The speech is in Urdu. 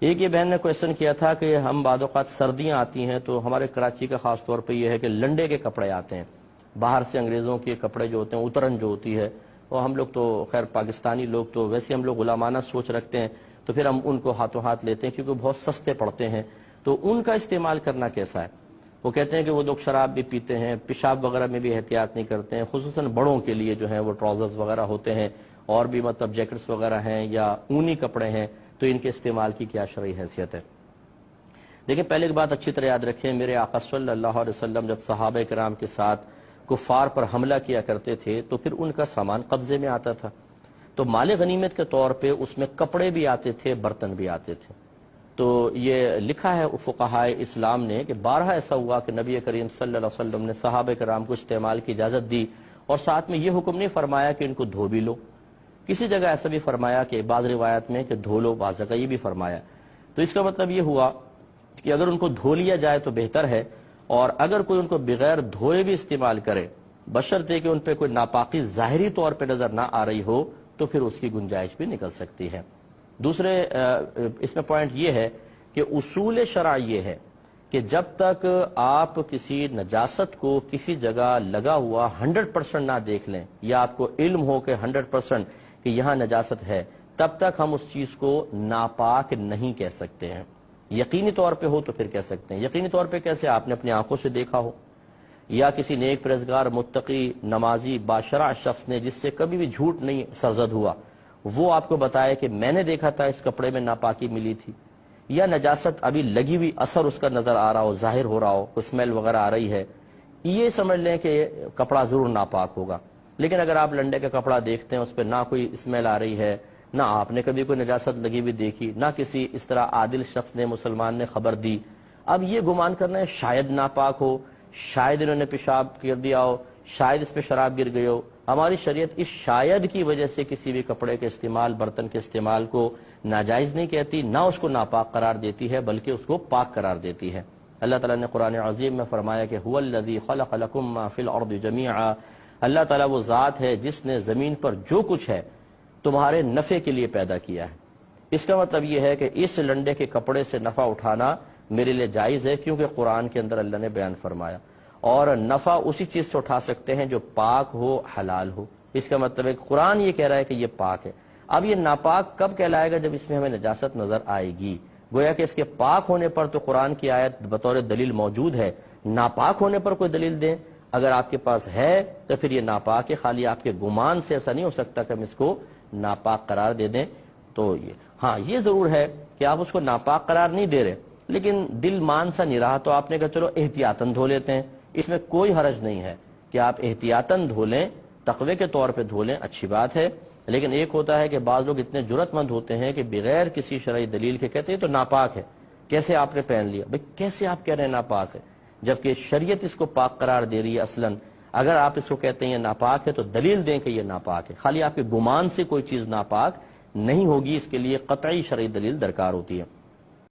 ایک یہ بہن نے کویشچن کیا تھا کہ ہم بعض اوقات سردیاں آتی ہیں تو ہمارے کراچی کا خاص طور پہ یہ ہے کہ لنڈے کے کپڑے آتے ہیں باہر سے، انگریزوں کے کپڑے جو ہوتے ہیں، اترن جو ہوتی ہے، اور ہم لوگ تو خیر پاکستانی لوگ تو ویسے ہم لوگ غلامانہ سوچ رکھتے ہیں، تو پھر ہم ان کو ہاتھوں ہاتھ لیتے ہیں کیونکہ بہت سستے پڑتے ہیں. تو ان کا استعمال کرنا کیسا ہے؟ وہ کہتے ہیں کہ وہ لوگ شراب بھی پیتے ہیں، پیشاب وغیرہ میں بھی احتیاط نہیں کرتے ہیں، خصوصاً بڑوں کے لیے جو ہیں وہ ٹراؤزرز وغیرہ ہوتے ہیں اور بھی مطلب جیکٹس وغیرہ ہیں یا اونی کپڑے ہیں، تو ان کے استعمال کی کیا شرعی حیثیت ہے؟ دیکھیں، پہلے ایک بات اچھی طرح یاد رکھیں، میرے آقا صلی اللہ علیہ وسلم جب صحابہ کرام کے ساتھ کفار پر حملہ کیا کرتے تھے تو پھر ان کا سامان قبضے میں آتا تھا، تو مال غنیمت کے طور پہ اس میں کپڑے بھی آتے تھے، برتن بھی آتے تھے. تو یہ لکھا ہے فقہائے اسلام نے کہ بارہا ایسا ہوا کہ نبی کریم صلی اللہ علیہ وسلم نے صحابہ کرام کو استعمال کی اجازت دی، اور ساتھ میں یہ حکم نہیں فرمایا کہ ان کو دھو بھی لو. کسی جگہ ایسا بھی فرمایا کہ بعض روایت میں کہ دھو لو، بعض جگہ یہ بھی فرمایا. تو اس کا مطلب یہ ہوا کہ اگر ان کو دھو لیا جائے تو بہتر ہے، اور اگر کوئی ان کو بغیر دھوئے بھی استعمال کرے بشرطے کہ ان پہ کوئی ناپاکی ظاہری طور پہ نظر نہ آ رہی ہو تو پھر اس کی گنجائش بھی نکل سکتی ہے. دوسرے اس میں پوائنٹ یہ ہے کہ اصول شرع یہ ہے کہ جب تک آپ کسی نجاست کو کسی جگہ لگا ہوا 100% نہ دیکھ لیں، یا آپ کو علم ہو کہ 100% کہ یہاں نجاست ہے، تب تک ہم اس چیز کو ناپاک نہیں کہہ سکتے ہیں. یقینی طور پہ ہو تو پھر کہہ سکتے ہیں. یقینی طور پہ کیسے؟ آپ نے اپنی آنکھوں سے دیکھا ہو، یا کسی نیک پرہیزگار متقی نمازی باشرع شخص نے جس سے کبھی بھی جھوٹ نہیں سرزد ہوا، وہ آپ کو بتائے کہ میں نے دیکھا تھا اس کپڑے میں ناپاکی ملی تھی، یا نجاست ابھی لگی ہوئی اثر اس کا نظر آ رہا ہو، ظاہر ہو رہا ہو، کوئی اسمیل وغیرہ آ رہی ہے، یہ سمجھ لیں کہ کپڑا ضرور ناپاک ہوگا. لیکن اگر آپ لنڈے کا کپڑا دیکھتے ہیں، اس پہ نہ کوئی اسمیل آ رہی ہے، نہ آپ نے کبھی کوئی نجاست لگی ہوئی دیکھی، نہ کسی اس طرح عادل شخص نے، مسلمان نے خبر دی، اب یہ گمان کرنا ہے شاید ناپاک ہو، شاید انہوں نے پیشاب کر دیا ہو، شاید اس پہ شراب گر گئی ہو. ہماری شریعت اس شاید کی وجہ سے کسی بھی کپڑے کے استعمال، برتن کے استعمال کو ناجائز نہیں کہتی، نہ اس کو ناپاک قرار دیتی ہے، بلکہ اس کو پاک قرار دیتی ہے. اللہ تعالیٰ نے قرآن عظیم میں فرمایا کہ هو الذی خلق لکم ما فی الارض جمیعا، اللہ تعالیٰ وہ ذات ہے جس نے زمین پر جو کچھ ہے تمہارے نفع کے لیے پیدا کیا ہے. اس کا مطلب یہ ہے کہ اس لنڈے کے کپڑے سے نفع اٹھانا میرے لیے جائز ہے، کیونکہ قرآن کے اندر اللہ نے بیان فرمایا، اور نفع اسی چیز سے اٹھا سکتے ہیں جو پاک ہو، حلال ہو. اس کا مطلب ہے کہ قرآن یہ کہہ رہا ہے کہ یہ پاک ہے. اب یہ ناپاک کب کہلائے گا؟ جب اس میں ہمیں نجاست نظر آئے گی. گویا کہ اس کے پاک ہونے پر تو قرآن کی آیت بطور دلیل موجود ہے، ناپاک ہونے پر کوئی دلیل دیں اگر آپ کے پاس ہے تو پھر یہ ناپاک ہے. خالی آپ کے گمان سے ایسا نہیں ہو سکتا کہ ہم اس کو ناپاک قرار دے دیں. تو ہاں یہ ضرور ہے کہ آپ اس کو ناپاک قرار نہیں دے رہے، لیکن دل مان سا نہیں رہا تو آپ نے کہا چلو احتیاطاً دھو لیتے ہیں. اس میں کوئی حرج نہیں ہے کہ آپ احتیاطاً دھو لیں، تقوی کے طور پہ دھو لیں، اچھی بات ہے. لیکن ایک ہوتا ہے کہ بعض لوگ اتنے جرأت مند ہوتے ہیں کہ بغیر کسی شرعی دلیل کے کہتے ہیں تو ناپاک ہے، کیسے آپ نے پہن لیا؟ بھئی کیسے آپ کہہ رہے ہیں ناپاک ہے جبکہ شریعت اس کو پاک قرار دے رہی ہے؟ اصلاً اگر آپ اس کو کہتے ہیں یہ ناپاک ہے تو دلیل دیں کہ یہ ناپاک ہے. خالی آپ کے گمان سے کوئی چیز ناپاک نہیں ہوگی، اس کے لیے قطعی شرعی دلیل درکار ہوتی ہے.